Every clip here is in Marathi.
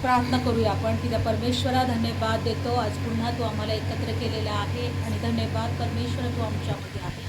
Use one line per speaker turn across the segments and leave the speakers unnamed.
प्रार्थना करूया आपण की त्या परमेश्वरा धन्यवाद देतो. आज पुन्हा तू आम्हाला एकत्र केलेला आहे आणि धन्यवाद परमेश्वर तू आमच्यामध्ये आहे.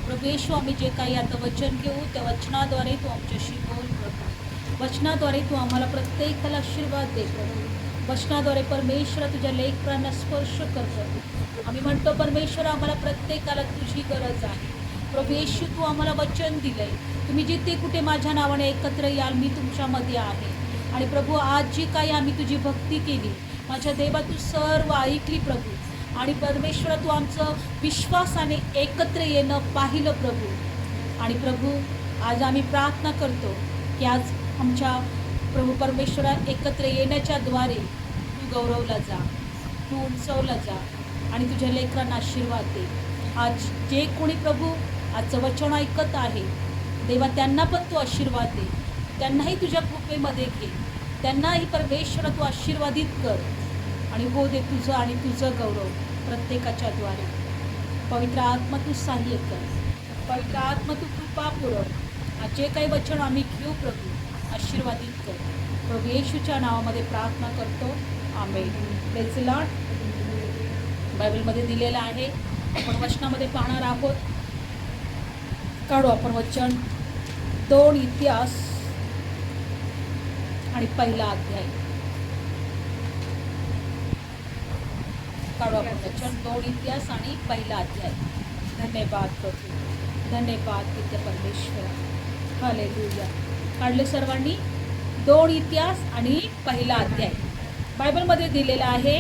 प्रभू येशू, आम्ही जे काही आता वचन घेऊ त्या वचनाद्वारे तू आमच्याशी बोल प्रभू. वचनाद्वारे तू आम्हाला प्रत्येकाला आशीर्वाद दे प्रभू. वचनाद्वारे परमेश्वर तुझ्या लेकरांना स्पर्श कर प्रभू. आम्ही म्हणतो परमेश्वर आम्हाला प्रत्येकाला तुझी गरज आहे. प्रभू येशू, तू आम्हाला वचन दिलंय, तुम्ही जिथे कुठे माझ्या नावाने एकत्र याल मी तुमच्यामध्ये आहे. आणि प्रभू, आज जी काही आम्ही तुझी भक्ती केली माझ्या देवा, तू सर्व ऐकली प्रभू. आणि परमेश्वर तू आमचं विश्वासाने एकत्र येणं पाहिलं प्रभू. आणि प्रभू, आज आम्ही प्रार्थना करतो की आज आमच्या प्रभू परमेश्वरा एकत्र येण्याच्या द्वारे तू गौरवला जा, तू उंचवला जा आणि तुझ्या लेकरांना आशीर्वाद दे. आज जे कोणी प्रभू आजचं वचन ऐकत आहे देवा, त्यांना पण तू आशीर्वाद दे, त्यांनाही तुझ्या कृपेमध्ये घे, त्यांनाही परमेश्वर तू आशीर्वादित कर आणि हो दे तुझं आणि तुझं गौरव प्रत्येकाच्या द्वारे. पवित्र आत्मा तू सहाय्य कर, पवित्र आत्मा तू कृपा पुरव. आज जे काही वचन आम्ही घेऊ प्रभू आशीर्वादित कर. प्रभू येशूच्या नावामध्ये प्रार्थना करतो, आमेन. Praise the Lord. बायबलमध्ये दिलेलं आहे, आपण वचनामध्ये पाहणार आहोत. काढू आपण वचन 2 इतिहास आणि पहिला अध्याय. काढू आपण वचन 2 इतिहास आणि पहिला अध्याय. धन्यवाद प्रभू, धन्यवाद नित्य परमेश्वर. हालेलुया. काढले सर्वांनी? 2 इतिहास आणि पहिला अध्याय. बायबलमध्ये दिलेला आहे,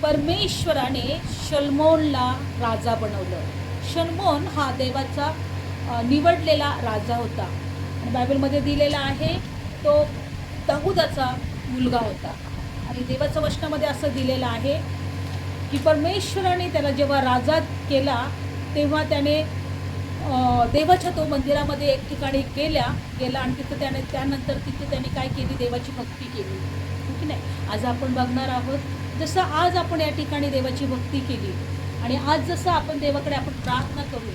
परमेश्वराने शलमोनला राजा बनवलं. शलमोन हा देवाचा निवडलेला राजा होता. आणि बायबलमध्ये दिलेला आहे तो दाऊदाचा मुलगा होता. आणि देवाच्या वचनामध्ये असं दिलेलं आहे की परमेश्वराने त्याला जेव्हा राजा केला तेव्हा त्याने देवाच्या तो मंदिरामध्ये एक ठिकाणी गेला आणि तिथं त्यानंतर त्याने काय केली, देवाची भक्ती केली. की नाही? आज आपण बघणार आहोत जसं आज आपण या ठिकाणी देवाची भक्ती केली आणि आज जसं आपण देवाकडे आपण प्रार्थना करू,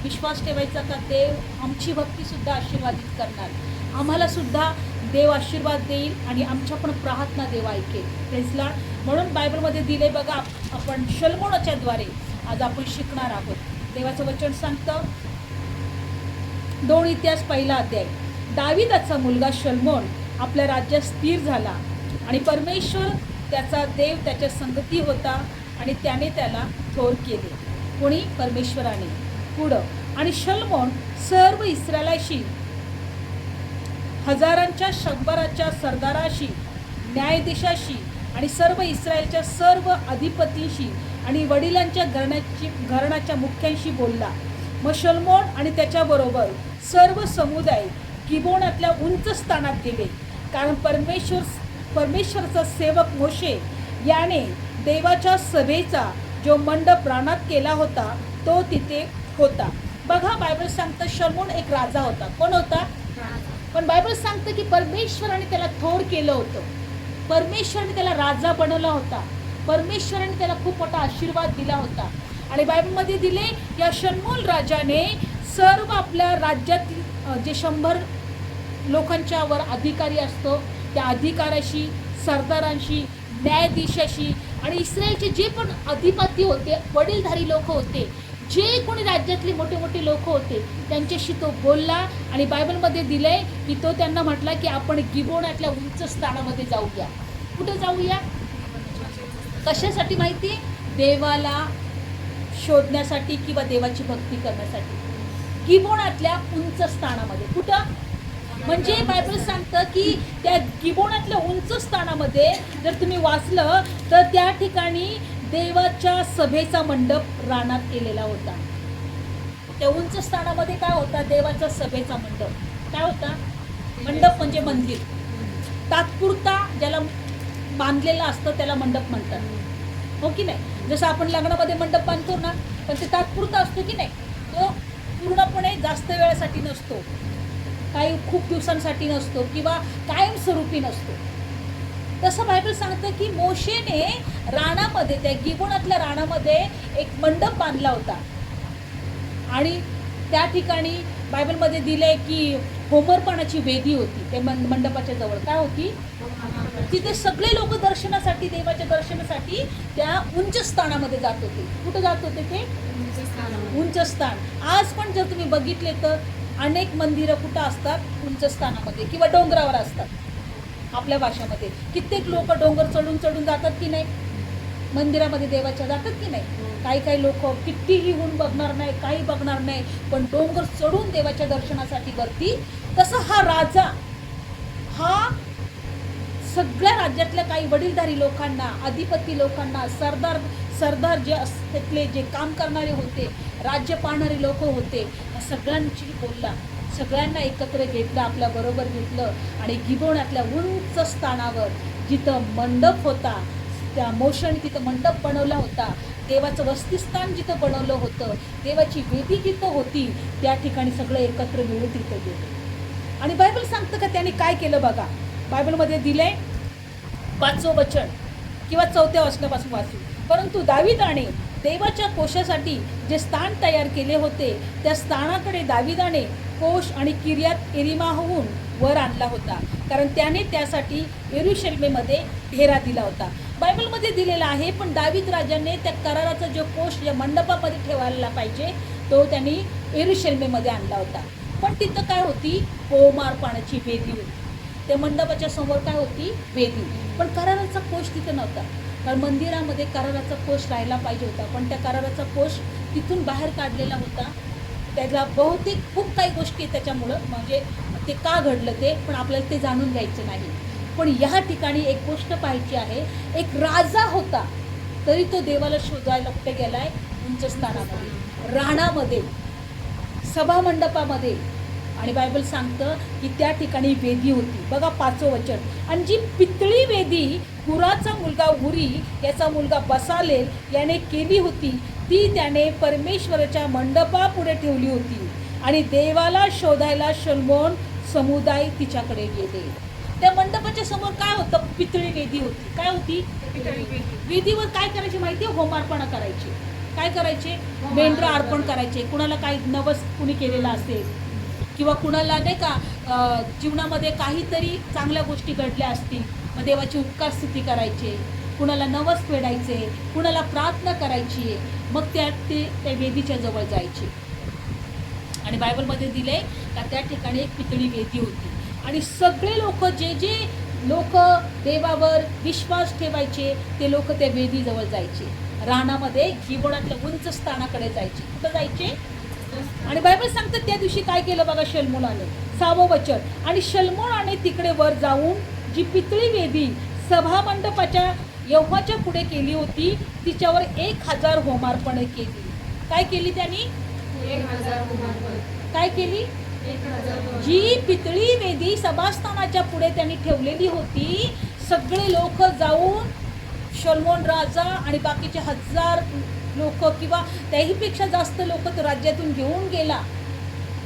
विश्वास ठेवायचा का देव आमची भक्तीसुद्धा आशीर्वादित करणार, आम्हालासुद्धा देव आशीर्वाद देईल आणि आमच्या पण प्रार्थना देव ऐकेल. Praise Lord. म्हणून बायबलमध्ये दिले बघा, आपण शलमोनाच्या द्वारे आज आपण शिकणार आहोत. देवाचं वचन सांगतं, 2 इतिहास पहिला अध्याय. दाविदाचा मुलगा शलमोन आपल्या राज्यात स्थिर झाला आणि परमेश्वर त्याचा देव त्याच्या संगती होता आणि त्याने त्याला थोर केले. कोणी? परमेश्वराने. पुढं, आणि शलमोन सर्व इस्रायलाशी, हजारांच्या, शंभराच्या सरदाराशी, न्यायाधीशाशी आणि सर्व इस्रायलच्या सर्व अधिपतींशी आणि वडिलांच्या घराण्याच्या मुख्यांशी बोलला. मग शलमोन आणि त्याच्याबरोबर सर्व समुदाय गिबोनातल्या उंच स्थानात गेले, कारण परमेश्वरचा सेवक मोशे याने देवाच्या सभेचा जो मंडप रानात केला होता तो तिथे होता. बघा, बायबल सांगतं शलमोन एक राजा होता. कोण होता? पण बायबल सांगतं की परमेश्वराने त्याला थोर केलं होतं, परमेश्वराने त्याला राजा बनवला होता, परमेश्वराने त्याला खूप मोठा आशीर्वाद दिला होता. आणि बायबलमध्ये दिले, या शलमोन राजाने सर्व आपल्या राज्यातील जे 100 लोकांच्यावर अधिकारी असतो त्या अधिकाऱ्याशी, सरदारांशी, न्यायाधीशाशी आणि इस्रायलचे जे पण अधिपती होते, वडीलधारी लोक होते, जे कोणी राज्यातले मोठे मोठे लोक होते त्यांच्याशी तो बोलला. आणि बायबलमध्ये दिलंय की तो त्यांना म्हटला की आपण गिबोनातल्या उंच स्थानामध्ये जाऊया. कुठे जाऊया? कशासाठी माहिती? देवाला शोधण्यासाठी किंवा देवाची भक्ती करण्यासाठी. गिबोनातल्या उंच स्थानामध्ये. कुठं? म्हणजे बायबल सांगतं की त्या गिबोनातल्या उंच स्थानामध्ये जर तुम्ही वाचलं तर त्या ठिकाणी देवाच्या सभेचा मंडप रानात केलेला होता. त्या उंच स्थानामध्ये काय होता? देवाच्या सभेचा मंडप. काय होता? मंडप म्हणजे मंदिर. तात्पुरता ज्याला बांधलेला असतं त्याला मंडप म्हणतात, हो की नाही? जसं आपण लग्नामध्ये मंडप बांधतो ना, पण ते तात्पुरता असतो की नाही, तो पूर्णपणे जास्त वेळासाठी नसतो, काही खूप दिवसांसाठी नसतो किंवा कायमस्वरूपी नसतो. तसं बायबल सांगतं की मोशेने रानामध्ये, त्या गिबोनातल्या रानामध्ये एक मंडप बांधला होता. आणि त्या ठिकाणी बायबलमध्ये दिले की होमरपणाची वेदी होती. ते मंडपाच्या जवळ काय होती? तिथे सगळे लोक दर्शनासाठी, देवाच्या दर्शनासाठी त्या उंच स्थानामध्ये जात होते. कुठं जात होते ते? उंच स्थान. आज पण जर तुम्ही बघितले तर अनेक मंदिरं कुठं असतात? उंच स्थानामध्ये किंवा डोंगरावर असतात. आपल्या भाषामध्ये कित्येक लोक डोंगर चढून चढून जातात की नाही? मंदिरामध्ये देवाच्या जातात की नाही? काही काही लोक कितीही ऊन बघणार नाही, काही बघणार नाही, पण डोंगर चढून देवाच्या दर्शनासाठी वरती. तसं हा राजा हा सगळ्या राज्यातल्या काही वडीलधारी लोकांना, अधिपती लोकांना, सरदार जे तिथले जे काम करणारे होते, राज्य पाहणारे लोक होते, या सगळ्यांची बोलला. सगळ्यांना एकत्र घेतलं, आपल्या बरोबर घेतलं आणि गिबोनातल्या उंच स्थानावर जिथं मंडप होता, त्या मोशाने तिथं मंडप बनवला होता, देवाचं वसतिस्थान जिथं बनवलं होतं, देवाची वेदी जिथं होती, त्या ठिकाणी सगळे एकत्र मिळून तिथं गेले. आणि बायबल सांगतं का त्याने काय केलं बघा. बायबलमध्ये दिलंय 5वं वचन किंवा 4थ्या वचनापासून वाचू. परंतु दाविदाने देवाच्या कोशासाठी जे स्थान तयार केले होते, त्या स्थानाकडे दाविदाने कोश आणि किर्यात येरीमाहून वर आणला होता, कारण त्याने त्यासाठी यरूशलेमेमध्ये डेरा दिला होता. बायबलमध्ये दिलेला आहे, पण दावीद राजाने त्या कराराचा जो कोश या मंडपामध्ये ठेवायला पाहिजे तो त्यांनी यरूशलेमेमध्ये आणला होता. पण तिथं काय होती? होमार्पणाची वेदी होती. त्या मंडपाच्या समोर काय होती? वेदी. पण कराराचा कोश तिथं नव्हता, कारण मंदिरामध्ये कराराचा कोश राहायला पाहिजे होता, पण त्या कराराचा कोश तिथून बाहेर काढलेला होता. त्याला बहुतेक खूप काही गोष्टी त्याच्यामुळं, म्हणजे ते का घडलं ते पण आपल्याला ते जाणून घ्यायचं नाही. पण ह्या ठिकाणी एक गोष्ट पाहायची आहे. एक राजा होता, तरी तो देवाला शोधायला कुठे गेलाय? उंच स्थानामध्ये, राणामध्ये, सभामंडपामध्ये. आणि बायबल सांगतं की त्या ठिकाणी वेदी होती. बघा 5वं वचन. आणि जी पितळी वेदी हुराचा मुलगा उरी याचा मुलगा बसालेल याने केली होती, ती त्याने परमेश्वराच्या मंडपापुढे ठेवली होती. आणि देवाला शोधायला शलोमोन समुदाय तिच्याकडे गेले. त्या मंडपाच्या समोर काय होतं? पितळी वेदी होती. काय होती? वेदीवर काय करायचे माहिती? होमार्पण करायचे. काय करायचे? मेंढरं अर्पण करायचे. कुणाला काही नवस कुणी केलेला असेल किंवा कुणाला नाही का जीवनामध्ये काहीतरी चांगल्या गोष्टी घडल्या असतील, मग देवाची उपकार स्तुती करायचे, कुणाला नवस फेडायचे, कुणाला प्रार्थना करायची, मग ते त्या वेदीच्या जवळ जायचे. आणि बायबलमध्ये दिले का त्या ठिकाणी एक पितळी वेदी होती. आणि सगळे लोक, जे लोक देवावर विश्वास ठेवायचे, ते लोक त्या वेदीजवळ जायचे. रानामध्ये गिबोनातल्या उंच स्थानाकडे जायचे. कुठं जायचे? आणि बायबल सांगतात त्या दिवशी काय केलं बघा शलोमोनाने. 6वं वचन. आणि शलोमोनाने तिकडे वर जाऊन जी पितळी वेदी सभामंडपाच्या यहोवाच्या पुढे केली होती, तिच्यावर 1000 होमार्पणे केली. काय केली त्यांनी?
1000 होमार्पण.
काय केली? जी पितळी वेदी सभास्थानाच्या पुढे त्यांनी ठेवलेली होती, सगळे लोक जाऊन शलोमोन राजा आणि बाकीचे 1000 लोक किंवा त्याहीपेक्षा जास्त लोक तो राज्यातून घेऊन गेला.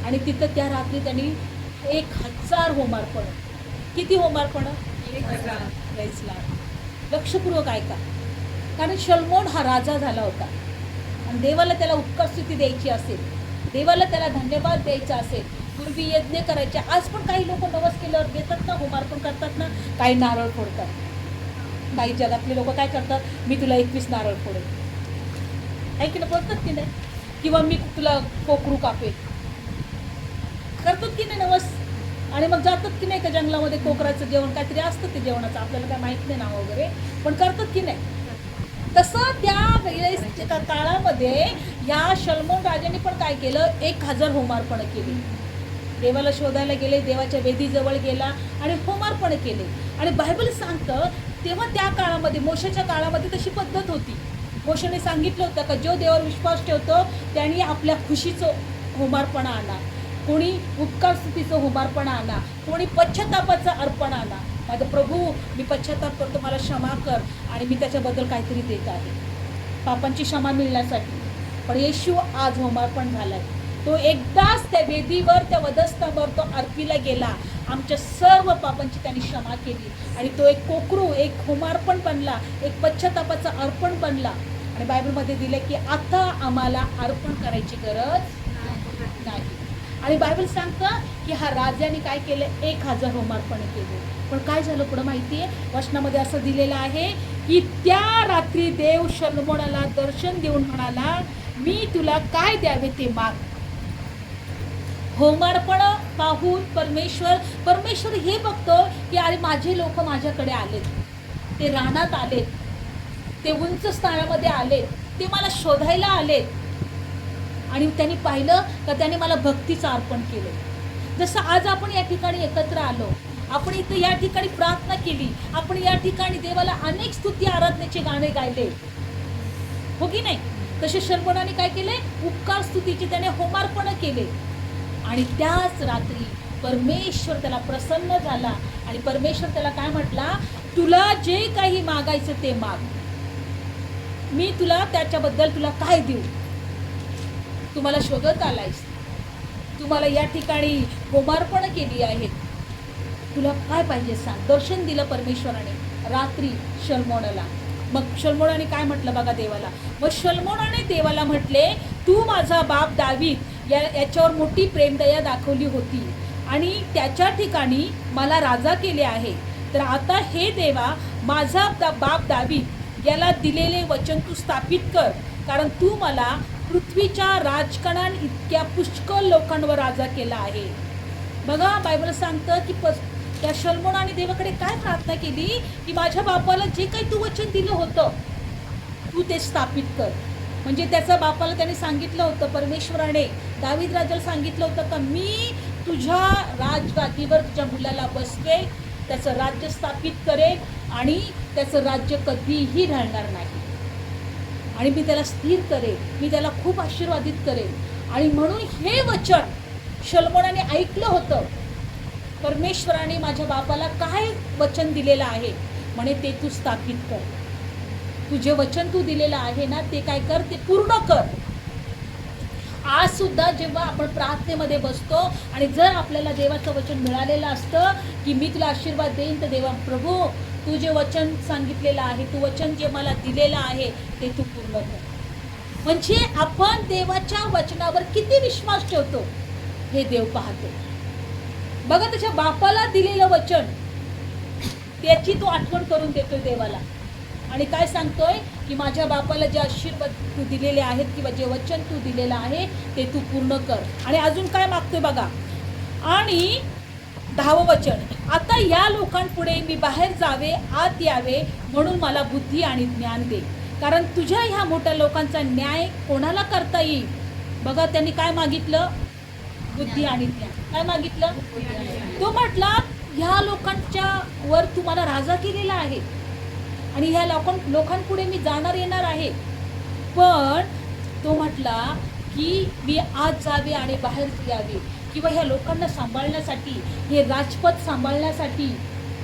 आणि तिथं त्या रात्री त्यांनी 1000 होमार्पण. किती होमार्पण?
1000.
लक्षपूर्वक ऐका, कारण शलोमोन हा राजा झाला होता आणि देवाला त्याला उपकारस्तुती द्यायची असेल, देवाला त्याला धन्यवाद द्यायचा असेल, पूर्वी यज्ञ करायचे. आज पण काही लोक नवस केल्यावर देतात ना, होमार्पण करतात ना, काही नारळ फोडतात. काही जगातले लोक काय करतात? मी तुला 21 नारळ फोडेल, ऐक ना, बोलतात की नाही? किंवा मी तुला कोकरू कापेल, करतात की नाही नवस? आणि मग जातात की नाही का जंगलामध्ये? कोकराचं जेवण काहीतरी असतं, ते जेवणाचं आपल्याला काय माहीत नाही नाव वगैरे, पण करतात की नाही? तसं त्या काळामध्ये या शलोमोन राजाने पण काय केलं? 1000 होमार्पण केली. देवाला शोधायला गेले, देवाच्या वेदीजवळ गेला आणि होमार्पण केले. आणि बायबल सांगतं तेव्हा त्या काळामध्ये, मोशेच्या काळामध्ये तशी पद्धत होती. मोशेने सांगितलं होतं का जो देवावर विश्वास ठेवतो त्यांनी आपल्या खुशीचं होमार्पण आणा, कोणी उपकार स्तुतीचं होमार्पण आणा, कोणी पश्चातापाचं अर्पण आणा. माझं प्रभू, मी पश्चाताप करतो, मला क्षमा कर आणि मी त्याच्याबद्दल काहीतरी देत आहे, पापांची क्षमा मिळण्यासाठी. पण येशू आज होमार्पण झालाय. तो एकदाच त्या वेदीवर, त्या वधस्तंभावर तो अर्पीला गेला, आमच्या सर्व पापांची त्यांनी क्षमा केली आणि तो एक कोकरू, एक होमार्पण बनला, एक पश्चातापाचं अर्पण बनला. आणि बायबलमध्ये दिलं की आता आम्हाला अर्पण करायची गरज नाही. आणि बायबल सांगतं की हा राजाने काय केलं, 1000 होमार्पणे केले. पण काय झालं पुढं माहिती आहे, वचनामध्ये असं दिलेलं आहे की त्या रात्री देव शलोमोनाला दर्शन देऊन म्हणाला, मी तुला काय द्यावे ते माग. होमार्पण पाहून परमेश्वर हे बघतो की अरे माझे लोक माझ्याकडे आलेत, ते रानात आलेत, ते उंच स्थानामध्ये आलेत, ते मला शोधायला आलेत. आणि त्यांनी पाहिलं का त्याने मला भक्तीचं अर्पण केलं. जसं आज आपण या ठिकाणी एकत्र आलो, आपण इथं या ठिकाणी प्रार्थना केली, आपण या ठिकाणी देवाला अनेक स्तुती आराधनेचे गाणे गायले, हो की नाही. तसे शलोमोनाने काय केले, उपकार स्तुतीचे त्याने होमार्पण केले. आणि त्याच रात्री परमेश्वर त्याला प्रसन्न झाला आणि परमेश्वर त्याला काय म्हटला, तुला जे काही मागायचं ते माग, मी तुला त्याच्याबद्दल तुला काय देऊ. तुम्हाला शोधत आलायस, तुम्हाला या ठिकाणी होमार्पण केली आहेत, तुला काय पाहिजे सांग. दर्शन दिलं परमेश्वराने रात्री शलोमोनाला. मग शलोमोनाने काय म्हटलं बघा देवाला. मग शलोमोनाने देवाला म्हटले, तू माझा बाप दावीद याच्यावर मोठी प्रेमदया दाखवली होती आणि त्याच्या ठिकाणी मला राजा केले आहे. तर आता हे देवा, माझा बाप दावीद याला दिलेले वचन तू स्थापित कर, कारण तू मला पृथ्वीच्या राजकणां इतक्या पुष्कळ लोकांवर राजा केला आहे. बघा बायबल सांगतं की त्या शलोमोनाने देवाकडे काय प्रार्थना केली की माझ्या बापाला जे काही तू वचन दिलं होतं तू ते स्थापित कर. म्हणजे त्याच्या बापाला त्याने सांगितलं होतं, परमेश्वराने दावीद राजाला सांगितलं होतं का मी तुझ्या राजगादीवर तुझ्या मुलाला बसवे, त्याचं राज्य स्थापित करेन आणि त्याचं राज्य कधीही राहणार नाही आणि मी त्याला स्थिर करेन, मी त्याला खूप आशीर्वादित करेन. आणि म्हणून हे वचन शलोमोनाने ऐकलं होतं. परमेश्वराने माझ्या बापाला काय वचन दिलेलं आहे, म्हणे ते तू स्थापित कर. तुझे वचन तू दिलेलं आहे ना, ते काय कर, ते पूर्ण कर. आज सुद्धा जेव्हा आपण प्रार्थनेमध्ये बसतो आणि जर आपल्याला देवाचं वचन मिळालेलं असतं की मी तुला आशीर्वाद देईन, तर देवा प्रभू तू जे वचन सांगितलेलं आहे, तू वचन जे मला दिलेलं आहे ते तू पूर्ण कर. म्हणजे आपण देवाच्या वचनावर किती विश्वास ठेवतो हे देव पाहतो. बघा त्याच्या बापाला दिलेलं वचन त्याची तो आठवण करून देतोय देवाला आणि काय सांगतोय की माझ्या बापाला जे आशीर्वाद तू दिलेले आहेत किंवा जे वचन तू दिलेलं आहे ते तू पूर्ण कर. आणि अजून काय मागतोय बघा. आणि 10वं वचन, आता या लोकांपुढे मी बाहेर जावे, आत यावे म्हणून मला बुद्धी आणि ज्ञान दे, कारण तुझ्या ह्या मोठ्या लोकांचा न्याय कोणाला करता येईल. बघा त्यांनी काय मागितलं, बुद्धी आणि ज्ञान. काय मागितलं, तो म्हटला ह्या लोकांच्या वर तुम्हाला राजा केलेला आहे आणि ह्या लोकांपुढे मी जाणार येणार आहे, पण तो म्हटला की मी आत जावे आणि बाहेर यावे किंवा ह्या लोकांना सांभाळण्यासाठी, हे राजपद सांभाळण्यासाठी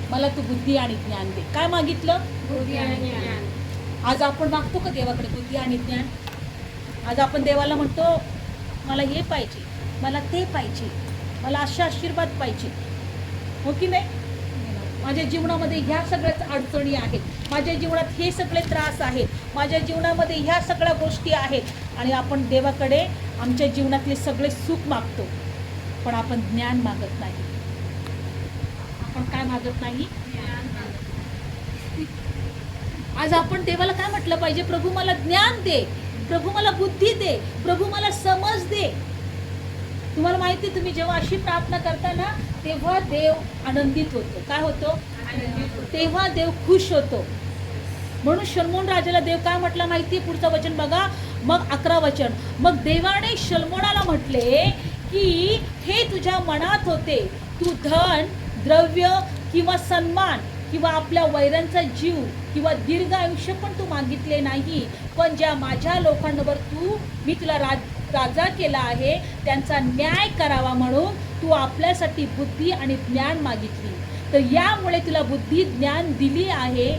मला तू बुद्धी आणि ज्ञान दे. काय मागितलं,
बुद्धी आणि ज्ञान.
आज आपण मागतो का देवाकडे बुद्धी आणि ज्ञान. आज आपण देवाला म्हणतो मला हे पाहिजे, मला ते पाहिजे, मला अशा आशीर्वाद पाहिजे, हो की नाही. माझ्या जीवनामध्ये ह्या सगळ्याच अडचणी आहेत, माझ्या जीवनात हे सगळे त्रास आहेत, माझ्या जीवनामध्ये ह्या सगळ्या गोष्टी आहेत आणि आपण देवाकडे आमच्या जीवनातले सगळे सुख मागतो, पण आपण ज्ञान मागत नाही. आपण काय मागत नाही, आज आपण देवाला काय म्हटलं पाहिजे, प्रभू मला ज्ञान दे, प्रभू मला बुद्धी दे, प्रभू मला समज दे. तुम्हाला माहिती आहे, तुम्ही जेव्हा अशी प्रार्थना करता ना तेव्हा देव आनंदित होतो. काय होतो, तेव्हा देव खुश होतो. म्हणून शलोमोन राजाला देव काय म्हटलं माहिती आहे, पुढचं वचन बघा. मग 11 वचन, मग देवाने शलोमोनाला म्हटले की हे तुझ्या मनात होते, तू धन, द्रव्य किंवा सन्मान किंवा आपल्या वैरांचा जीव किंवा दीर्घ आयुष्य पण तू मागितले नाही, पण ज्या माझ्या लोकांवर मी तुला राजा केला आहे त्यांचा न्याय करावा म्हणून तू आपल्यासाठी बुद्धी आणि ज्ञान मागितली. तर यामुळे तुला बुद्धी ज्ञान दिली आहे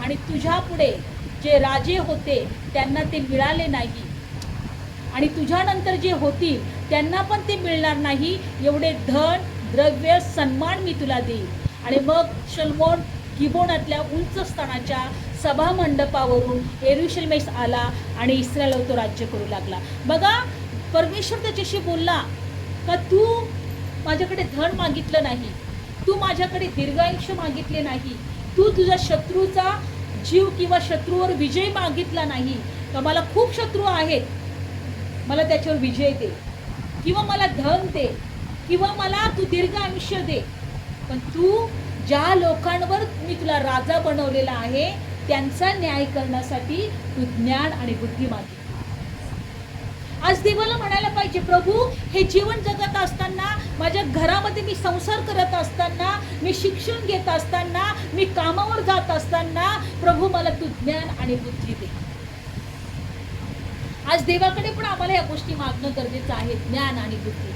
आणि तुझ्या पुढे जे राजे होते त्यांना ते मिळाले नाही आणि तुझ्यानंतर जे होतील त्यांना पण ते मिळणार नाही. एवढे धन, द्रव्य, सन्मान मी तुला देईन. आणि मग शलोमोन गिबोनातल्या उंच स्थानाच्या सभा मंडपावरून यरूशलेमेस आला आणि इस्रायलवर तो राज्य करू लागला. बघा परमेश्वर त्याच्याशी बोलला का तू माझ्याकडे धन मागितलं नाही, तू माझ्याकडे दीर्घायुष्य मागितले नाही, तू तुझ्या शत्रूचा जीव किंवा शत्रूवर विजय मागितला नाही, का मला खूप शत्रू आहेत, मला त्याच्यावर विजय दे, किंवा मला धन दे, किंवा मला तू दीर्घ आयुष्य दे. पण तू ज्या लोकांवर मी तुला राजा बनवलेला आहे त्यांचा न्याय करण्यासाठी तू ज्ञान आणि बुद्धी मागितली. आज देवाला म्हणायला पाहिजे, प्रभू हे जीवन जगत असताना, माझ्या घरामध्ये मी संसार करत असताना, मी शिक्षण घेत असताना, मी कामावर जात असताना, प्रभू मला तू ज्ञान आणि बुद्धी दे. आज देवाकडे पण आम्हाला या गोष्टी मागणं गरजेचं आहे, ज्ञान आणि बुद्धी.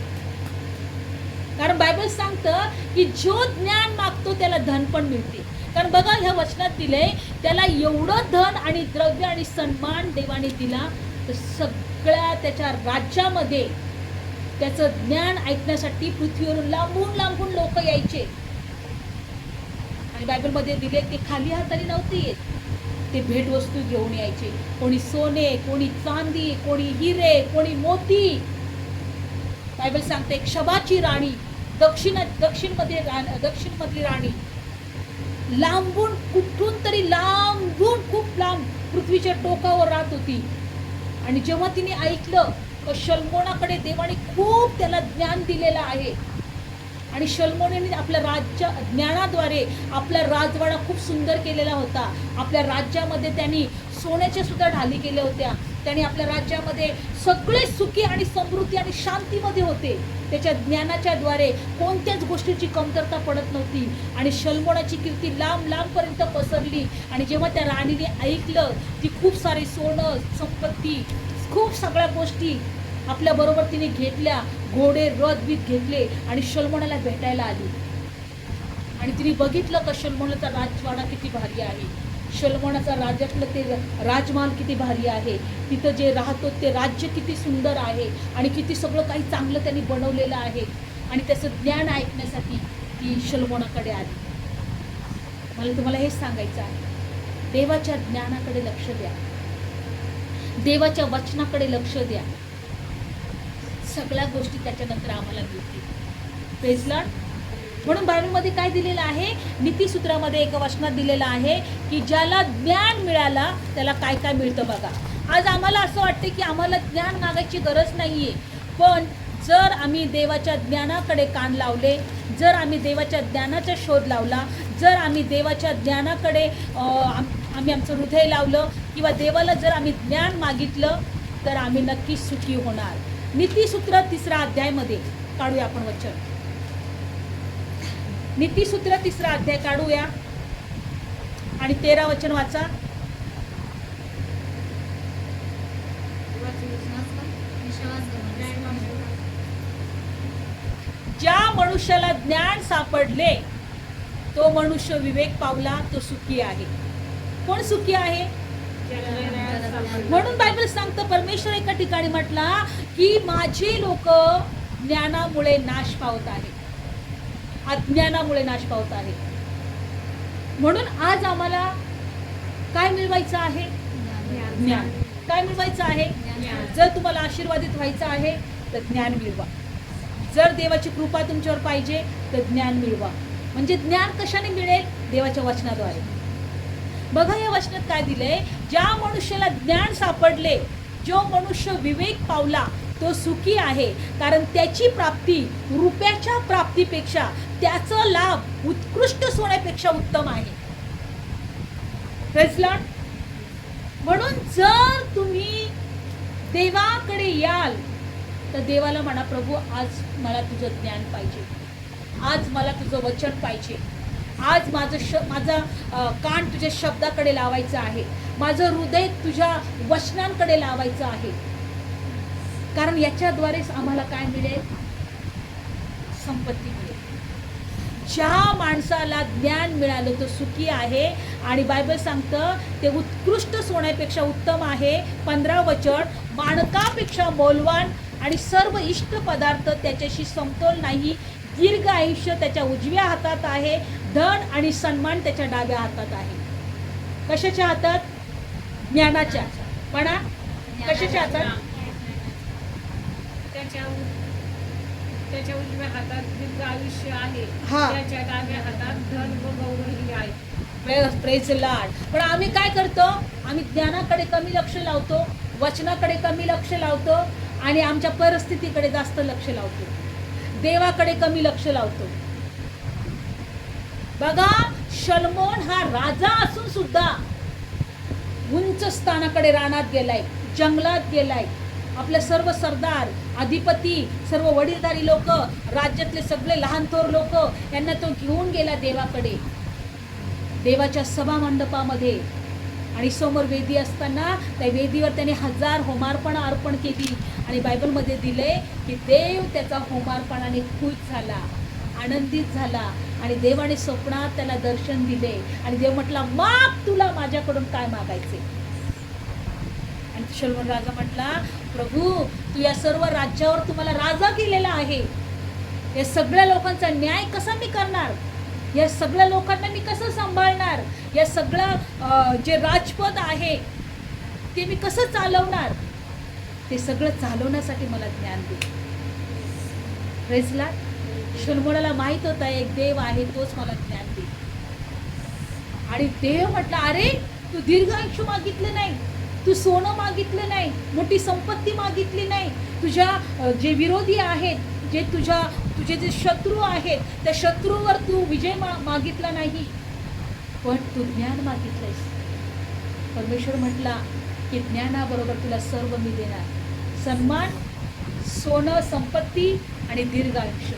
कारण बायबल सांगतं की जो ज्ञान मागतो त्याला धन पण मिळते. कारण बघा ह्या वचनात दिलंय, त्याला एवढं धन आणि द्रव्य आणि सन्मान देवाने दिला, तर सगळ्या त्याच्या राज्यामध्ये त्याचं ज्ञान ऐकण्यासाठी पृथ्वीवरून लांबून लांबून लोक यायचे. आणि बायबलमध्ये दिले ते खाली हाताने नव्हते येत, ते भेटवस्तू घेऊन यायचे. कोणी सोने, कोणी चांदी, कोणी हिरे, कोणी मोती. बायबल सांगते एक शबाची राणी, दक्षिणमधली राणी लांबून, कुठून तरी लांबून, खूप लांब पृथ्वीच्या टोकावर राहत होती. आणि जेव्हा तिने ऐकलं की शल्मोनाकडे देवाने खूप त्याला ज्ञान दिलेलं आहे, आणि शल्मोनेने आपल्या ज्ञानाद्वारे आपला राजवाडा खूप सुंदर केलेला होता. आपल्या राज्यामध्ये त्यांनी सोन्याच्या सुद्धा ढाली केल्या होत्या. त्यांनी आपल्या राज्यामध्ये सगळे सुखी आणि समृद्धी आणि शांतीमध्ये होते. त्याच्या ज्ञानाच्या द्वारे कोणत्याच गोष्टीची कमतरता पडत नव्हती. आणि शल्मोनाची कीर्ती लांब लांबपर्यंत पसरली. आणि जेव्हा त्या राणीने ऐकलं, ती खूप सारे सोनं, संपत्ती, खूप सगळ्या गोष्टी आपल्या बरोबर तिने घेतल्या, घोडे, रथ बीत घेतले आणि शल्मोनाला भेटायला आली. आणि तिने बघितलं का शल्मोनाचा राजवाडा किती भारी आहे, शल्मोनाचा राज्यातलं ते राजमहाल किती भारी आहे, तिथं जे राहतो ते राज्य किती सुंदर आहे, आणि किती सगळं काही चांगलं त्यांनी बनवलेलं आहे. आणि त्याचं ज्ञान ऐकण्यासाठी ती शल्मोनाकडे आली. मला तुम्हाला हेच सांगायचं आहे, देवाच्या ज्ञानाकडे लक्ष द्या, देवाच्या वचनाकडे लक्ष द्या, सगळ्या गोष्टी त्याच्यानंतर आम्हाला मिळतील. Praise Lord. म्हणून बायबलमध्ये काय दिलेलं आहे, नीतिसूत्रामध्ये एका वचनात दिलेलं आहे की ज्याला ज्ञान मिळाला त्याला काय काय मिळतं. बघा, आज आम्हाला असं वाटतं की आम्हाला ज्ञान मागायची गरज नाही आहे, पण जर आम्ही देवाच्या ज्ञानाकडे कान लावले, जर आम्ही देवाच्या ज्ञानाचा शोध लावला, जर आम्ही देवाच्या ज्ञानाकडे आम्ही आमचं हृदय लावलं, किंवा देवाला जर आम्ही ज्ञान मागितलं, तर आम्ही नक्कीच सुखी होणार. नीतिसूत्र 3 अध्यायमध्ये काढूया आपण वचन. नीतिसूत्र 3 अध्याय काढूया आणि 13 वचन वाचा. ज्या मनुष्याला ज्ञान सापडले तो मनुष्य विवेक पावला, तो सुखी आहे. कोण सुखी आहे? म्हणून बायबल सांगतं, परमेश्वर एका ठिकाणी म्हटला की माझे लोक ज्ञानामुळे नाश पावत आहेत, अज्ञानामुळे नाश पावत आहेत. म्हणून आज आम्हाला काय मिळवायचं आहे? ज्ञान. काय मिळवायचं आहे? जर तुम्हाला आशीर्वादित व्हायचं आहे तर ज्ञान मिळवा. जर देवाची कृपा तुमच्यावर पाहिजे तर ज्ञान मिळवा. म्हणजे ज्ञान कशाने मिळेल? देवाच्या वचनाद्वारे. बघा या वचनात काय दिलंय, ज्या मनुष्याला ज्ञान सापडले, जो मनुष्य विवेक पावला, तो सुखी आहे, कारण त्याची प्राप्ती रुपयाच्या प्राप्तीपेक्षा, त्याचा लाभ उत्कृष्ट सोन्यापेक्षा उत्तम आहे. Praise Lord. म्हणून जर तुम्ही देवाकडे याल तर देवाला म्हणा, प्रभू आज मला तुझं ज्ञान पाहिजे, आज मला तुझं वचन पाहिजे, आज माझा कान तुझ्या शब्दाकडे लावायचं आहे, माझं हृदय तुझ्या वचनांकडे लावायचं आहे. कारण याच्याद्वारेच आम्हाला काय मिळेल? संपत्ती मिळेल. ज्या माणसाला ज्ञान मिळालं तो सुखी आहे. आणि बायबल सांगतं ते उत्कृष्ट सोन्यापेक्षा उत्तम आहे. 15 वचन, माणकापेक्षा मौल्यवान आणि सर्व इष्ट पदार्थ त्याच्याशी समतोल नाही. दीर्घ आयुष्य त्याच्या उजव्या हातात आहे, धन आणि सन्मान त्याच्या डाव्या हातात आहे. कशाच्या हातात? ज्ञानाच्या. म्हणा, कशाच्या हातात?
त्याच्या उजव्या हातात दीर्घ आयुष्य आहे,
हा.
त्याच्या डाव्या हातात धन व गौरवही आहे.
Praise Lord. पण आम्ही काय करतो? आम्ही ज्ञानाकडे कमी लक्ष लावतो, वचनाकडे कमी लक्ष लावतो आणि आमच्या परिस्थितीकडे जास्त लक्ष लावतो, देवाकडे कमी लक्ष लावतो. बघा, शलोमोन हा राजा असून सुद्धा उंच स्थानाकडे रानात गेलाय, जंगलात गेलाय. आपले सर्व सरदार, अधिपती, सर्व वडीलधारी लोक, राज्यातले सगळे लहान थोर लोक यांना तो घेऊन गेला देवाकडे, देवाच्या सभा मंडपामध्ये. आणि समोर वेदी असताना त्या वेदीवर त्याने 1000 होमार्पण अर्पण केली. आणि बायबलमध्ये दिले की देव त्याचा होमार्पणाने खुश झाला, आनंदित झाला. आणि देवाने स्वप्नात त्याला दर्शन दिले आणि देव म्हटला, माग तुला माझ्याकडून काय मागायचे. आणि शलोमोन राजा म्हटला, प्रभू तू या सर्व राज्यावर तुम्हाला राजा केलेला आहे, या सगळ्या लोकांचा न्याय कसा मी करणार, या सगळ्या लोकांना मी कसं सांभाळणार, या सगळं जे राजपद आहे ते मी कसं चालवणार, ते सगळं चालवण्यासाठी मला ज्ञान दे. Praise Lord. शलोमोनाला माहित होता एक देव आहे, तोच मला ज्ञान दे. आणि देव म्हटला, अरे तू दीर्घ आयुष्य मागितलं नाही, तू सोनं मागितलं नाही, मोठी संपत्ती मागितली नाही, तुझ्या जे विरोधी आहेत, जे तुझे जे शत्रू आहेत, त्या शत्रूवर तू विजय मागितला नाही, पण तू ज्ञान मागितलंयस. परमेश्वर म्हटला की ज्ञानाबरोबर तुला सर्व मी देणार, सन्मान, सोनं, संपत्ती आणि दीर्घ आयुष्य.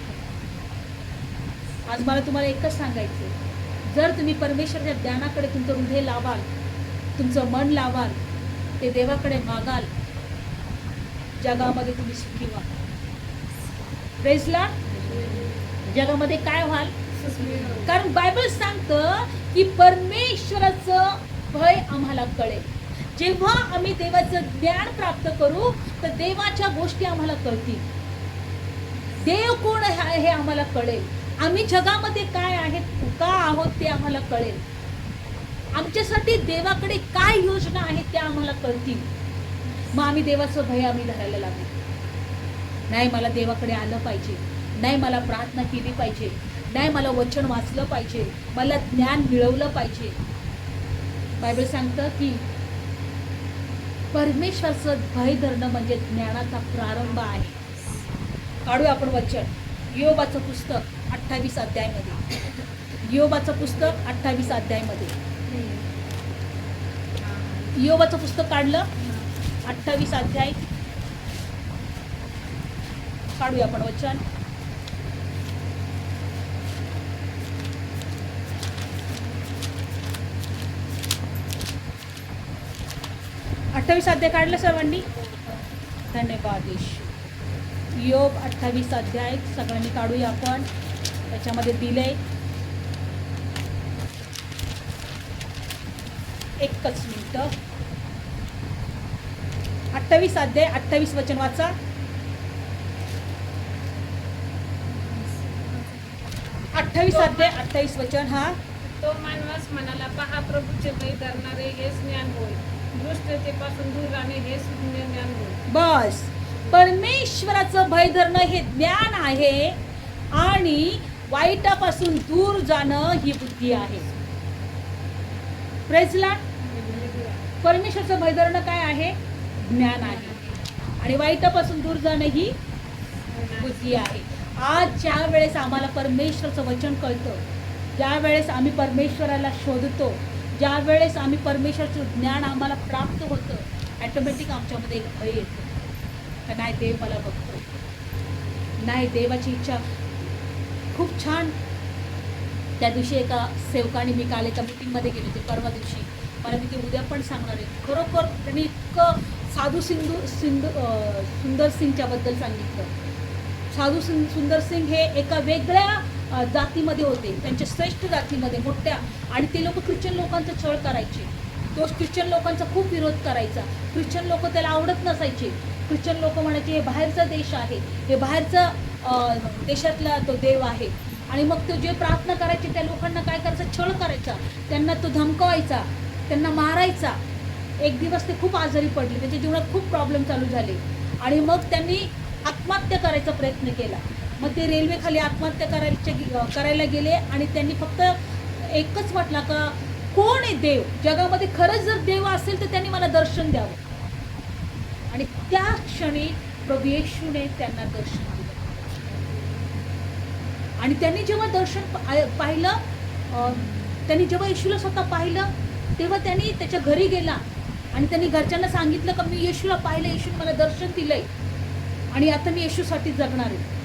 आज मला तुम्हाला एकच सांगायचं, जर तुम्ही परमेश्वराच्या ज्ञानाकडे तुमचं हृदय लावाल, तुमचं मन लावाल, ते देवाकडे मागाल, जगामध्ये तुम्ही सुखी व्हाल. Praise Lord. जगामध्ये काय व्हाल? कारण बायबल सांगतं की परमेश्वराचं भय आम्हाला कळेल. जेव्हा आम्ही देवाचं ज्ञान प्राप्त करू तर देवाच्या गोष्टी आम्हाला कळतील, देव कोण आहे हे आम्हाला कळेल, आम्ही जगामध्ये काय आहेत, का आहोत ते आम्हाला कळेल, आमच्यासाठी देवाकडे काय योजना आहेत त्या आम्हाला कळतील. मग आम्ही देवाचं भय आम्ही धरायला लागू. नाही मला देवाकडे आलं पाहिजे, नाही मला प्रार्थना केली पाहिजे, नाही मला वचन वाचलं पाहिजे, मला ज्ञान मिळवलं पाहिजे. बायबल सांगतं की परमेश्वराचं भय धरणं म्हणजे ज्ञानाचा प्रारंभ आहे. काढूया आपण वचन, योबाचं पुस्तक 28 अध्यायमध्ये. योबाचं पुस्तक 28 अध्यायमध्ये. योबाचं पुस्तक काढलं, 28 अध्याय काढूया आपण वचन. अध्याय काढलं सर्वांनी? धन्यवाद येशू. योग 28 अध्याय सगळ्यांनी काढूया आपण. त्याच्यामध्ये दिलंय, एकच मिनिट. 28 अध्याय 28 वचन वाचा. अध्याय 28 वचन. हा.
तो मानवास म्हणाला, पहा प्रभूचे भय धरणारे हेच ज्ञान होय, दुष्टतेपासून दूर राहणे हेच ज्ञान होय.
बस, परमेश्वराचं भय धरणं हे ज्ञान आहे आणि वाईटापासून दूर जाणं ही बुद्धी आहे. Praise Lord. परमेश्वराचं भय धरणं काय आहे? ज्ञान आहे. आणि वाईटापासून दूर जाणं ही बुद्धी आहे. आज ज्या वेळेस आम्हाला परमेश्वराचं वचन कळतं, ज्या वेळेस आम्ही परमेश्वराला शोधतो, ज्या वेळेस आम्ही परमेश्वराचं ज्ञान आम्हाला प्राप्त होतं, ॲटोमॅटिक आमच्यामध्ये एक भय येतं. तर नाही देव मला बघतो, नाही देवाची इच्छा. खूप छान. त्या दिवशी एका सेवकाने, मी काल एका मीटिंगमध्ये गेले होते परवा दिवशी, मला मी ते उद्या पण सांगणार आहे. खरोखर त्यांनी इतकं साधू सुंदर सिंगच्याबद्दल सांगितलं. साधू सुंदर सिंग हे एका वेगळ्या जातीमध्ये होते, त्यांच्या श्रेष्ठ जातीमध्ये मोठ्या, आणि ते लोक ख्रिश्चन लोकांचा छळ करायचे. तो ख्रिश्चन लोकांचा खूप विरोध करायचा. ख्रिश्चन लोक त्याला आवडत नसायचे. ख्रिश्चन लोक म्हणायचे हे बाहेरचा देश आहे, हे बाहेरचा देशातला तो देव आहे. आणि मग तो जे प्रार्थना करायचे त्या लोकांना काय करायचा? छळ करायचा, त्यांना तो धमकवायचा, त्यांना मारायचा. एक दिवस ते खूप आजारी पडले, त्यांच्या जीवनात खूप प्रॉब्लेम चालू झाले आणि मग त्यांनी आत्महत्या करायचा प्रयत्न केला. मग ते रेल्वेखाली आत्महत्या करायला गेले आणि त्यांनी फक्त एकच म्हटलं का कोण आहे देव, जगामध्ये खरंच जर देव असेल तर त्यांनी मला दर्शन द्यावं. आणि त्या क्षणी प्रभू येशूने त्यांना दर्शन दिलं. आणि त्यांनी जेव्हा दर्शन पाहिलं, त्यांनी जेव्हा येशूला स्वतः पाहिलं, तेव्हा त्यांनी त्याच्या घरी गेला आणि त्यांनी घरच्यांना सांगितलं का मी येशूला पाहिलं, येशूने मला दर्शन दिलंय आणि आता मी येशूसाठी जगणार आहे,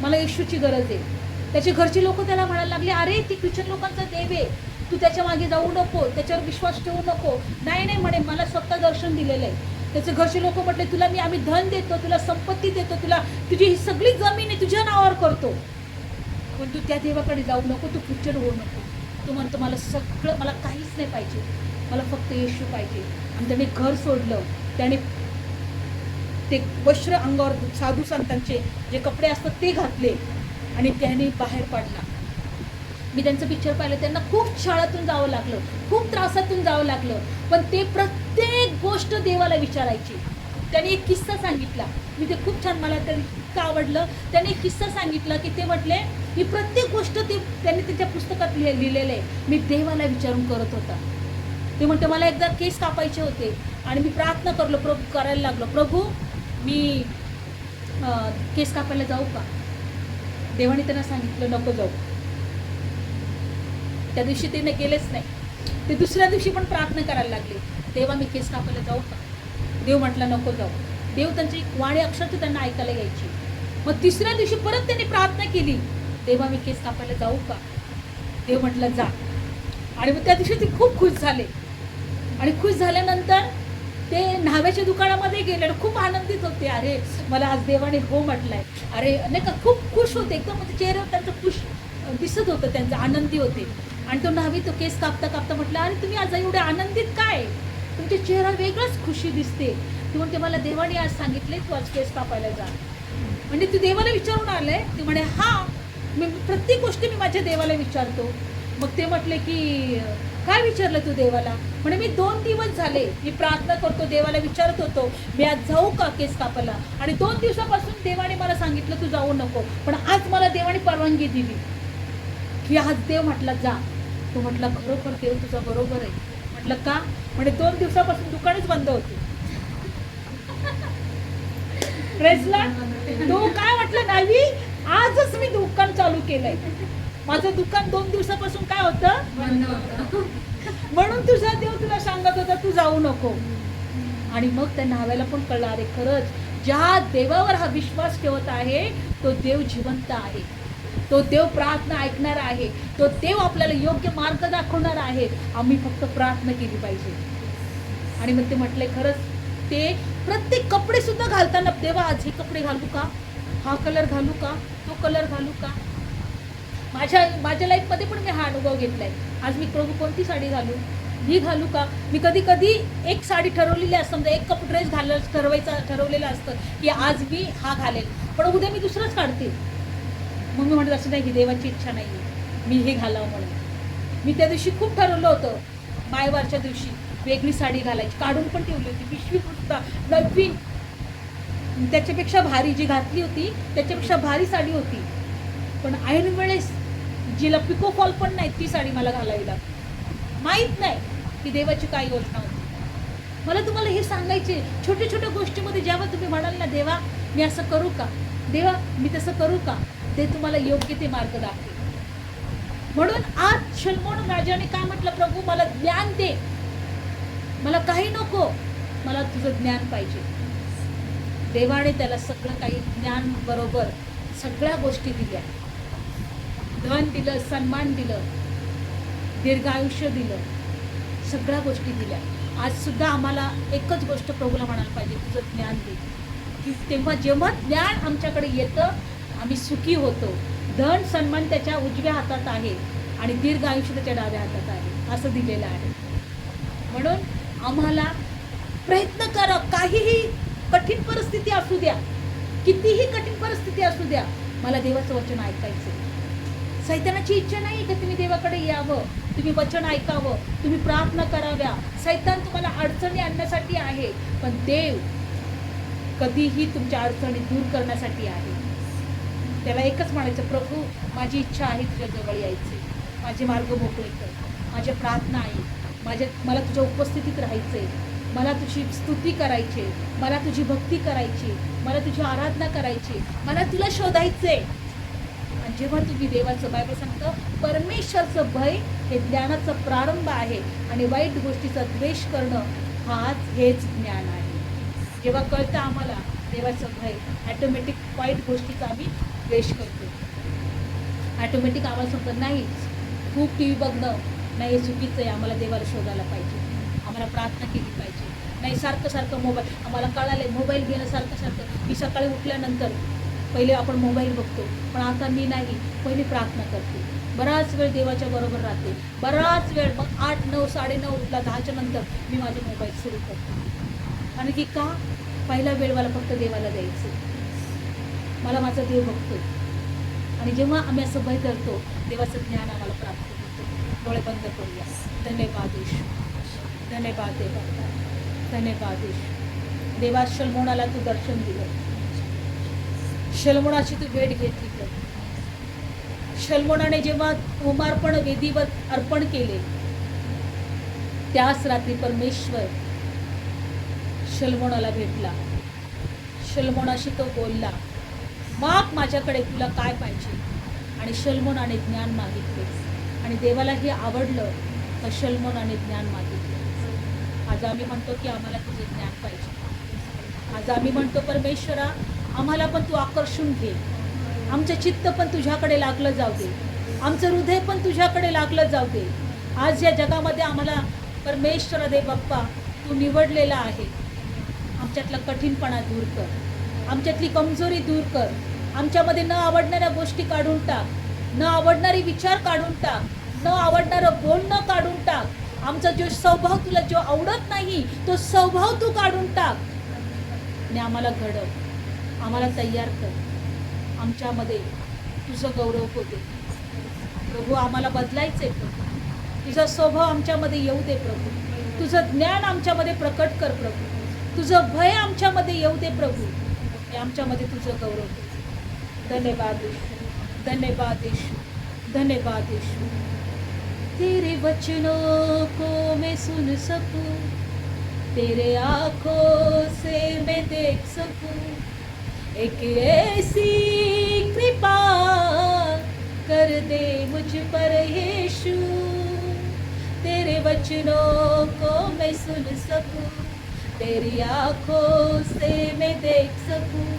मला येशूची गरज आहे. त्याचे घरचे लोक त्याला म्हणायला लागले, अरे ती ख्रिश्चन लोकांचा देव आहे, तू त्याच्या मागे जाऊ नको, त्याच्यावर विश्वास ठेवू नको. नाही नाही म्हणे, मला स्वतः दर्शन दिलेलं आहे. त्याचे घरचे लोक म्हटले, तुला आम्ही धन देतो, तुला संपत्ती देतो, तुझी ही सगळी जमीन आहे तुझ्या नावावर करतो, पण तू त्या देवाकडे जाऊ नको, तू ख्रिश्चन होऊ नको. तू म्हणतो मला सगळं, मला काहीच नाही पाहिजे, मला फक्त येशू पाहिजे. आणि त्याने घर सोडलं, त्याने ते वस्त्र अंगावर साधू संतांचे जे कपडे असतात ते घातले आणि त्याने बाहेर पडला. मी त्यांचं पिक्चर पाहिलं, त्यांना खूप शाळातून जावं लागलं, खूप त्रासातून जावं लागलं, पण ते प्रत्येक गोष्ट देवाला विचारायची. त्याने एक किस्सा सांगितला, मी ते खूप छान, मला ते इतकं आवडलं. त्याने एक किस्सा सांगितला की ते म्हटले ही प्रत्येक गोष्ट त्यांनी त्याच्या पुस्तकात लिहिलेलं आहे, मी देवाला विचारून करत होता. ते म्हणते मला एकदा केस कापायचे होते आणि मी प्रार्थना करायला लागलो, प्रभू मी केस कापायला जाऊ का? देवाने त्यांना सांगितलं नको जाऊ. त्या दिवशी ते गेलेच नाही. ते दुसऱ्या दिवशी पण प्रार्थना करायला लागले, तेव्हा मी केस कापायला जाऊ का? देव म्हटला नको जाऊ. देव त्यांची वाणी अक्षरशः त्यांना ऐकायला यायची. मग तिसऱ्या दिवशी परत त्यांनी प्रार्थना केली, तेव्हा मी केस कापायला जाऊ का? देव म्हटलं जा. आणि मग त्या दिवशी ते खूप खुश झाले आणि खुश झाल्यानंतर ते न्हाव्याच्या दुकानामध्ये गेले आणि खूप आनंदित होते. अरे मला आज देवाने हो म्हटलंय, अरे नाही का, खूप खुश होते एकदम, म्हणजे चेहऱ्यावर त्यांचं खुश दिसत होतं, त्यांचं आनंदी होते. आणि तो न्हावी तो केस कापता कापता म्हटलं, अरे तुम्ही आज एवढे आनंदित काय, तुमच्या चेहरा वेगळंच खुशी दिसते. ती म्हणते मला देवाने आज सांगितले तू आज केस कापायला जा. म्हणजे तू देवाला विचारून आलंय? ती म्हणे हा, मी प्रत्येक गोष्टी मी माझ्या देवाला विचारतो. मग ते म्हटले की काय विचारलं तू देवाला? म्हणे मी 2 दिवस झाले मी प्रार्थना करतो, देवाला विचारत होतो मी आज जाऊ का केस कापायला, आणि 2 दिवसापासून देवाने मला सांगितलं तू जाऊ नको, पण आज मला देवाने परवानगी दिली की आज देव म्हटला जा. तो म्हटला खरोखर देव तुझा बरोबर आहे. म्हटलं का? म्हणजे 2 दिवसापासून दुकानच बंद होते. प्रेसला तो काय म्हटलं, नाही आजच मी दुकान चालू केलंय. माझं दुकान 2 दिवसापासून काय होतं, बंद होतं, म्हणून तुझा देव तुला सांगत होता तू जाऊ नको. आणि मग त्या न्हाव्याला पण कळलं, अरे खरंच ज्या देवावर हा विश्वास ठेवत आहे तो देव जिवंत आहे, तो देव प्रार्थना ऐकणार आहे, तो देव आपल्याला योग्य मार्ग दाखवणार आहे, आम्ही फक्त प्रार्थना केली पाहिजे. आणि मग ते म्हटले खरंच, ते प्रत्येक कपडे सुद्धा घालताना, देवा आज हे कपडे घालू का, हा कलर घालू का, तो कलर घालू का. माझ्या लाईफमध्ये पण मी हा अनुभव घेतलाय. आज मी प्रभू कोणती साडी घालू, ही घालू का. मी कधी कधी एक साडी ठरवलेली असतं, समजा एक ड्रेस ठरवलेलं असतं की आज मी हा घालेल, पण उद्या मी दुसरंच काढते. मग मी म्हणत असं नाही की देवाची इच्छा नाही मी हे घालावं म्हणून. मी त्या दिवशी खूप ठरवलं होतं, मायवारच्या दिवशी वेगळी साडी घालायची, काढून पण ठेवली होती, पिशवी सुद्धा नवीन, त्याच्यापेक्षा भारी जी घातली होती त्याच्यापेक्षा भारी साडी होती, पण ऐन वेळेस जिला पिको फॉल पण नाही ती साडी मला घालावी लागली. माहीत नाही की देवाची काय योजना होती. मला तुम्हाला हे सांगायचे, छोट्या छोट्या गोष्टीमध्ये जेव्हा तुम्ही म्हणाल ना देवा मी असं करू का, देवा मी तसं करू का, ते तुम्हाला योग्य ते मार्ग दाखवेल. म्हणून आज शलोमोन राजाने काय म्हटलं, प्रभू मला ज्ञान दे, मला काही नको, मला तुझं ज्ञान पाहिजे. देवाने त्याला सगळं काही ज्ञान बरोबर सगळ्या गोष्टी दिल्या, धन दिलं, सन्मान दिलं, दीर्घायुष्य दिलं, सगळ्या गोष्टी दिल्या. आज सुद्धा आम्हाला एकच गोष्ट प्रभूला म्हणायला पाहिजे, तुझं ज्ञान दे, की तेव्हा जेव्हा ज्ञान आमच्याकडे येतं आम्ही सुखी होतो. धन सन्मान त्याच्या उजव्या हातात आहे आणि दीर्घ आयुष्य त्याच्या डाव्या हातात आहे, असं दिलेलं आहे. म्हणून आम्हाला प्रयत्न करा, काहीही कठीण परिस्थिती असू द्या, कितीही कठीण परिस्थिती असू द्या, मला देवाचं वचन ऐकायचं. सैतानाची इच्छा नाही की तुम्ही देवाकडे यावं, तुम्ही वचन ऐकावं, तुम्ही प्रार्थना कराव्या. सैतान तुम्हाला अडचणी आणण्यासाठी आहे, पण देव कधीही तुमच्या अडचणी दूर करण्यासाठी आहे. त्याला एकच म्हणायचं, प्रभू माझी इच्छा आहे तुझ्या जवळ यायची, माझे मार्ग मोकळे कर, माझ्या प्रार्थना आहे, मला तुझ्या उपस्थितीत राहायचं आहे, मला तुझी स्तुती करायची, मला तुझी भक्ती करायची, मला तुझी आराधना करायची, मला तुला शोधायचं आहे. आणि जेव्हा तुम्ही देवाचं, बायबल सांगतं परमेश्वरचं भय हे ज्ञानाचा प्रारंभ आहे आणि वाईट गोष्टीचा द्वेष करणं हेच ज्ञान आहे. जेव्हा कळतं आम्हाला देवाचं भय, ॲटोमॅटिक वाईट गोष्टीचा आम्ही द्वेष करतो. ॲटोमॅटिक आम्हाला समजत नाही खूप टी व्ही बघणं नाही, हे चुकीचं आहे, आम्हाला देवाला शोधायला पाहिजे, आम्हाला प्रार्थना केली पाहिजे. नाही सारखं मोबाईल, आम्हाला कळालं मोबाईल घेणं सारखं. मी सकाळी उठल्यानंतर पहिले आपण मोबाईल बघतो, पण आता मी नाही, पहिली प्रार्थना करते, बराच वेळ देवाच्या बरोबर राहते, बराच वेळ, मग 8, 9, 9:30, 10च्या नंतर मी माझे मोबाईल सुरू करते. आणि की का? पहिला वेळ मला फक्त देवाला द्यायचं, मला माझा देव बघतो. आणि जेव्हा आम्ही असं भय करतो, देवाचं ज्ञान आम्हाला प्राप्त होतं. डोळे बंद करूया. धन्यवाद येशू, धन्यवाद देवा, धन्यवाद येशू. देवा शल्मोनाला तू दर्शन दिलं, शल्मोनाची तू भेट घेतली तर. शल्मोनाने जेव्हा होमार्पण वेदीवर अर्पण केले, त्याच रात्री परमेश्वर शल्मोनाला भेटला. शल्मोनाशी तो बोलला, माग माझ्याकडे तुला काय पाहिजे. आणि शल्मोनाने ज्ञान मागितले आणि देवाला हे आवडलं तर शल्मोनाने ज्ञान मागितले. आज आम्ही म्हणतो की आम्हाला तुझं ज्ञान पाहिजे. आज आम्ही म्हणतो परमेश्वरा आम्हाला पण तू आकर्षून घे, आमचं चित्त पण तुझ्याकडे लागलं जाऊ दे, आमचं हृदय पण तुझ्याकडे लागलं जाऊ दे. आज या जगामध्ये आम्हाला परमेश्वरा दे बाप्पा तू निवडलेला आहे. आमच्यातला कठीणपणा दूर कर, आमच्यातली कमजोरी दूर कर, आमच्यामध्ये न आवडणाऱ्या गोष्टी काढून टाक, न आवडणारे विचार काढून टाक, न आवडणारं बोलणं काढून टाक. आमचा जो स्वभाव तुला जो आवडत नाही तो स्वभाव तू काढून टाक आणि आम्हाला घडव, आम्हाला तयार कर. आमच्यामध्ये तुझं गौरव होते प्रभू, आम्हाला बदलायचं आहे प्रभू. तुझा स्वभाव आमच्यामध्ये येऊ दे प्रभू, तुझं ज्ञान आमच्यामध्ये प्रकट कर प्रभू, तुझं भय आमच्यामध्ये येऊ दे प्रभू, हे आमच्यामध्ये तुझं गौरव होते. धन्यवाद यीशु, धन्यवाद यीशु, धन्यवाद यीशु. तेरे वचनों को मैं सुन सकूं, तेरे आँखों से मैं देख सकूं, एक ऐसी कृपा कर दे मुझ पर यीशु. तेरे वचनों को मैं सुन सकूं, तेरी आँखों से मैं देख सकूं,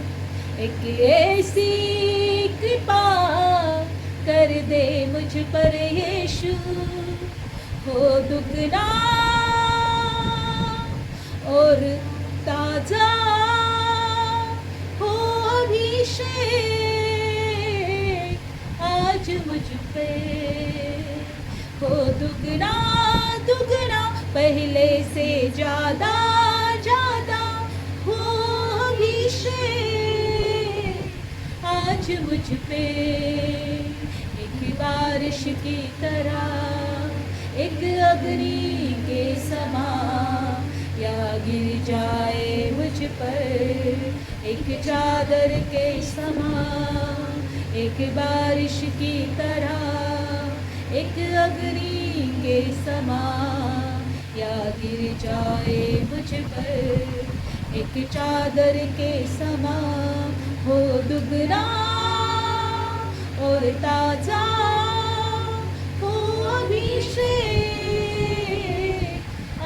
एक ऐसी कृपा कर दे मुझ पर यीशु. हो दुगना और ताजा हो अभिषेक आज मुझ पे, हो दुगना दुगना पहले से ज्यादा ज्यादा हो अभिषेक आज मुझ पे. एक बारिश की तरह एक अग्नि के समान या गिर जाए मुझ पर, एक चादर के समान. एक बारिश की तरह एक अग्नि के समान या गिर जाए मुझ पर, एक चादर के समान. हो दुगना और ताजा हो अभिषेक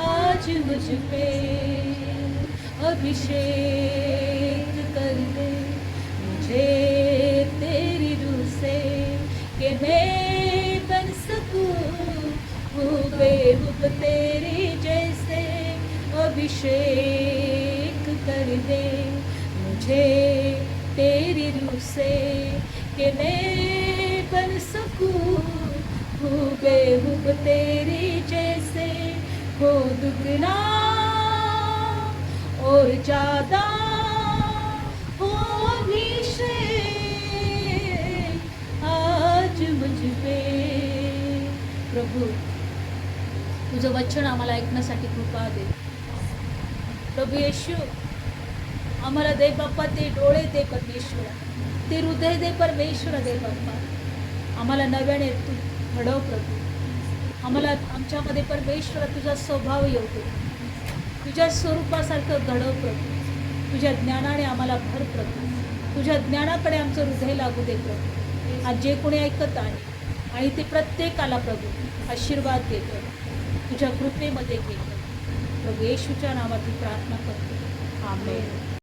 आज मुझ पे. अभिषेक कर दे मुझे तेरी रूह से कि मैं बन सकूं हुबेहुब तेरे जैसे. अभिषेक कर दे मुझे तेरी रूह से कि मैं बन सकूं हुबेहुब तेरे जैसे. हो दुगना और ज्यादा हो अभिषेक आज मुझ पे. प्रभू तुझं वचन आम्हाला ऐकण्यासाठी कृपा दे प्रभू येशू. आम्हाला दे बाप्पा ते डोळे दे परमेश्वरा, ते हृदय दे परमेश्वर दे बाप्पा. आम्हाला नव्याने तू घडव प्रभू. आम्हाला आमच्यामध्ये परमेश्वर तुझा स्वभाव येऊ दे. तुझ्या स्वरूपासारखं घडव प्रभू. तुझ्या ज्ञानाने आम्हाला भर प्रभू. तुझ्या ज्ञानाकडे आमचं हृदय लागू दे प्रभू. आज जे कोणी ऐकत आहे आणि ते प्रत्येकाला प्रभू आशीर्वाद दे प्रभू. तुझ्या कृपेमध्ये घे प्रभू. येशूच्या नावाची प्रार्थना करतो. आमेन.